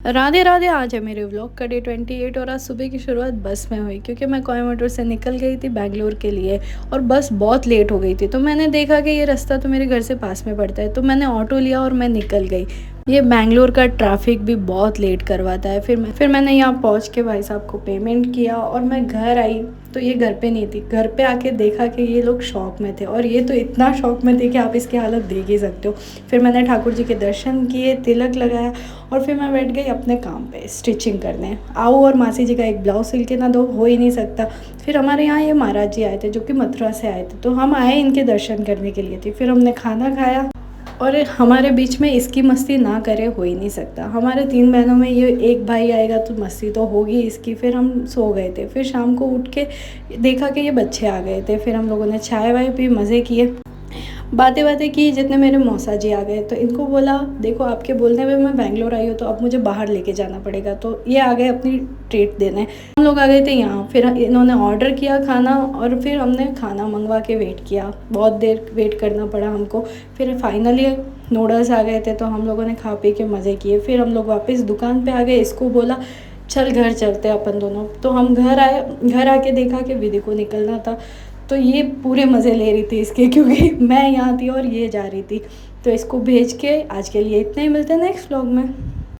राधे राधे। आज है मेरे व्लॉग का डे 28 और आज सुबह की शुरुआत बस में हुई क्योंकि मैं कोयम्बटूर से निकल गई थी बेंगलोर के लिए और बस बहुत लेट हो गई थी। तो मैंने देखा कि ये रास्ता तो मेरे घर से पास में पड़ता है, तो मैंने ऑटो लिया और मैं निकल गई। ये बेंगलोर का ट्रैफिक भी बहुत लेट करवाता है। फिर मैंने यहाँ पहुँच के भाई साहब को पेमेंट किया और मैं घर आई तो ये घर पे नहीं थी। घर पे आके देखा कि ये लोग शौक में थे और ये तो इतना शौक में थे कि आप इसकी हालत देख ही सकते हो। फिर मैंने ठाकुर जी के दर्शन किए, तिलक लगाया और फिर मैं बैठ गई अपने काम पे स्टिचिंग करने। आओ और मासी जी का एक ब्लाउज सिल के ना दो, हो ही नहीं सकता। फिर हमारे यहाँ ये महाराज जी आए थे जो कि मथुरा से आए थे, तो हम आए इनके दर्शन करने के लिए थे। फिर हमने खाना खाया और हमारे बीच में इसकी मस्ती ना करे हो ही नहीं सकता। हमारे 3 बहनों में ये एक भाई आएगा तो मस्ती तो होगी इसकी। फिर हम सो गए थे। फिर शाम को उठ के देखा कि ये बच्चे आ गए थे। फिर हम लोगों ने चाय वाय पी, मज़े किए, बातें बातें की। जितने मेरे मौसा जी आ गए तो इनको बोला देखो आपके बोलने पे मैं बेंगलोर आई हूँ तो अब मुझे बाहर लेके जाना पड़ेगा। तो ये आ गए अपनी ट्रीट देने। हम लोग आ गए थे यहाँ। फिर इन्होंने ऑर्डर किया खाना और फिर हमने खाना मंगवा के वेट किया। बहुत देर वेट करना पड़ा हमको। फिर फाइनली नूडल्स आ गए थे तो हम लोगों ने खा पी के मज़े किए। फिर हम लोग वापस दुकान पे आ गए। इसको बोला चल घर चलते अपन दोनों। तो हम घर आए। घर आके देखा कि विधि को निकलना था तो ये पूरे मज़े ले रही थी इसके, क्योंकि मैं यहाँ थी और ये जा रही थी। तो इसको भेज के आज के लिए इतना ही। मिलते हैं नेक्स्ट व्लॉग में।